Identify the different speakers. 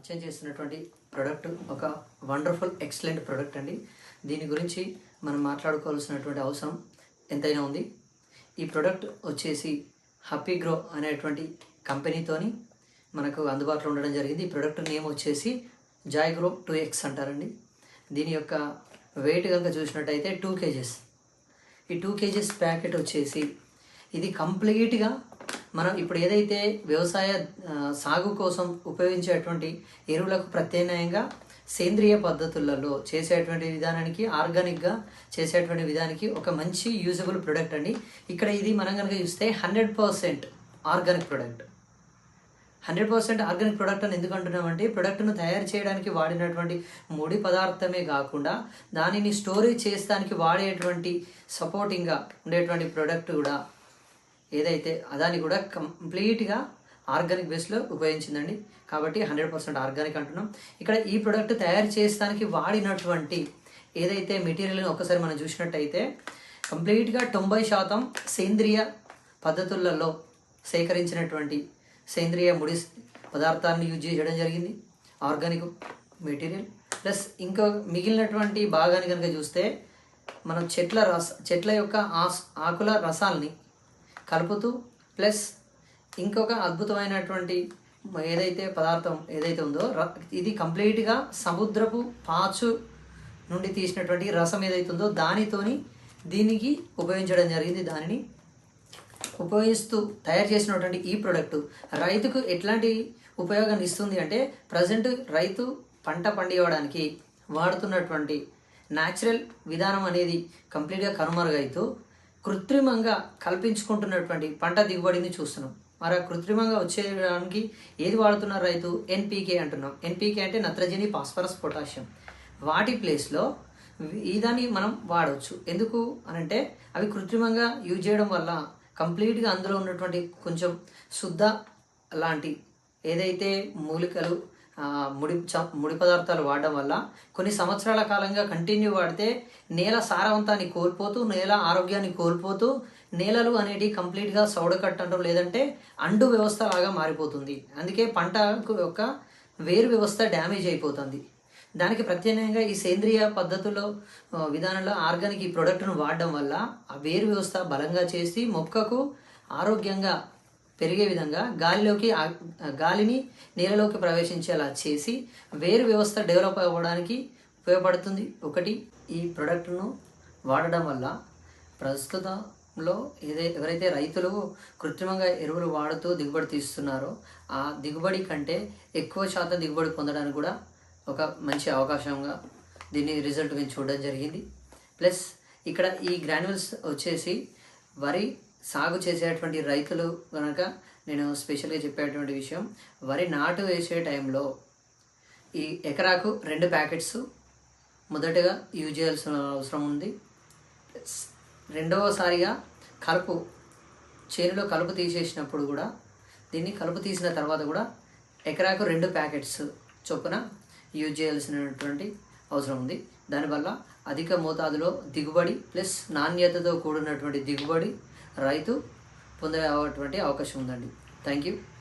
Speaker 1: పరిచయం చేస్తున్నటువంటి ప్రోడక్ట్ ఒక వండర్ఫుల్ ఎక్సలెంట్ ప్రోడక్ట్ అండి. దీని గురించి మనం మాట్లాడుకోవాల్సినటువంటి అవసరం ఎంతైనా ఉంది. ఈ ప్రోడక్ట్ వచ్చేసి హ్యాపీ గ్రో అనేటువంటి కంపెనీతోని మనకు అందుబాటులో ఉండడం జరిగింది. ఈ ప్రోడక్ట్ నేమ్ వచ్చేసి జాయ్ గ్రో 2X అంటారండి. దీని యొక్క వెయిట్ కనుక చూసినట్టయితే 2 kgs. ఈ 2 kgs ప్యాకెట్ వచ్చేసి ఇది కంప్లీట్గా మనం ఇప్పుడు ఏదైతే వ్యవసాయ సాగు కోసం ఉపయోగించేటువంటి ఎరువులకు ప్రత్యామ్నాయంగా సేంద్రియ పద్ధతులలో చేసేటువంటి విధానానికి, ఆర్గానిక్గా చేసేటువంటి విధానానికి ఒక మంచి యూజబుల్ ప్రోడక్ట్ అండి. ఇక్కడ ఇది మనం కనుక చూస్తే 100% ఆర్గానిక్ ప్రోడక్ట్. 100% ఆర్గానిక్ ప్రోడక్ట్ అని ఎందుకు అంటున్నామంటే, ప్రోడక్ట్ను తయారు చేయడానికి వాడినటువంటి ముడి పదార్థమే కాకుండా దానిని స్టోరేజ్ చేసడానికి వాడేటువంటి సపోర్టింగ్గా ఉండేటువంటి ప్రోడక్ట్ కూడా ఏదైతే అదాన్ని కూడా కంప్లీట్గా ఆర్గానిక్ బేస్లో ఉపయోగించిందండి. కాబట్టి 100% ఆర్గానిక్ అంటున్నాం. ఇక్కడ ఈ ప్రోడక్ట్ తయారు చేయడానికి వాడినటువంటి ఏదైతే మెటీరియల్ని ఒకసారి మనం చూసినట్టయితే కంప్లీట్గా 90% సేంద్రియ పద్ధతులలో సేకరించినటువంటి సేంద్రియ ముడి పదార్థాన్ని యూజ్ చేయడం జరిగింది. ఆర్గానిక్ మెటీరియల్ ప్లస్ ఇంకా మిగిలినటువంటి భాగాన్ని కనుక చూస్తే మనం చెట్ల యొక్క ఆకుల రసాలని కలుపుతూ ప్లస్ ఇంకొక అద్భుతమైనటువంటి ఏదైతే పదార్థం ఏదైతే ఉందో ఇది కంప్లీట్గా సముద్రపు పాచు నుండి తీసినటువంటి రసం ఏదైతే ఉందో దానితోని దీనికి ఉపయోగించడం జరిగింది. దానిని ఉపయోగిస్తూ తయారు చేసినటువంటి ఈ ప్రోడక్ట్ రైతుకు ఎట్లాంటి ఉపయోగాన్ని ఇస్తుంది అంటే, ప్రజెంట్ రైతు పంట పండియడానికి వాడుతున్నటువంటి న్యాచురల్ విధానం అనేది కంప్లీట్గా కనుమరుగైతూ కృత్రిమంగా కల్పించుకుంటున్నటువంటి పంట దిగుబడిని చూస్తున్నాం. మరి ఆ కృత్రిమంగా వచ్చేయడానికి ఏది వాడుతున్నారు రైతు? NPK అంటున్నాం. NPK అంటే నత్రజని, ఫాస్ఫరస్, పొటాషియం. వాటి ప్లేస్లో ఇదాన్ని మనం వాడవచ్చు. ఎందుకు అనంటే అవి కృత్రిమంగా యూజ్ చేయడం వల్ల కంప్లీట్గా అందులో ఉన్నటువంటి కొంచెం శుద్ధ లాంటి ఏదైతే మూలికలు ముడి పదార్థాలు వాడడం వల్ల కొన్ని సంవత్సరాల కాలంగా కంటిన్యూ వాడితే నేల సారవంతాన్ని కోల్పోతూ, నేల ఆరోగ్యాన్ని కోల్పోతూ, నేలలు అనేటివి కంప్లీట్గా సౌడకట్టడం లేదంటే అండు వ్యవస్థ లాగా మారిపోతుంది. అందుకే పంటకు యొక్క వేరు వ్యవస్థ డ్యామేజ్ అయిపోతుంది. దానికి ప్రత్యామ్నాయంగా ఈ సేంద్రియ పద్ధతుల్లో విధానంలో ఆర్గానిక్ ఈ ప్రోడక్ట్ను వాడడం వల్ల ఆ వేరు వ్యవస్థ బలంగా చేసి మొక్కకు ఆరోగ్యంగా పెరిగే విధంగా గాలిని నేలలోకి ప్రవేశించేలా చేసి వేరు వ్యవస్థ డెవలప్ అవ్వడానికి ఉపయోగపడుతుంది. ఒకటి, ఈ ప్రోడక్ట్ను వాడడం వల్ల ప్రస్తుతంలో ఎవరైతే రైతులు కృత్రిమంగా ఎరువులు వాడుతూ దిగుబడి తీస్తున్నారో ఆ దిగుబడి కంటే ఎక్కువ శాతం దిగుబడి పొందడానికి కూడా ఒక మంచి అవకాశంగా దీన్ని రిజల్ట్ మేము చూడడం జరిగింది. ప్లస్ ఇక్కడ ఈ గ్రాన్యుల్స్ వచ్చేసి వరి సాగు చేసేటువంటి రైతులు కనుక నేను స్పెషల్గా చెప్పేటువంటి విషయం, వరి నాటు వేసే టైంలో ఈ ఎకరాకు 2 ప్యాకెట్స్ మొదటగా యూజ్ చేయాల్సిన అవసరం ఉంది. రెండవసారిగా చేనులో కలుపు తీసేసినప్పుడు కూడా దీన్ని కలుపు తీసిన తర్వాత కూడా ఎకరాకు 2 ప్యాకెట్స్ చొప్పున యూజ్ చేయాల్సినటువంటి అవసరం ఉంది. దానివల్ల అధిక మోతాదులో దిగుబడి ప్లస్ నాణ్యతతో కూడినటువంటి దిగుబడి రైతు పొందేటువంటి అవకాశం ఉందండి. Thank you.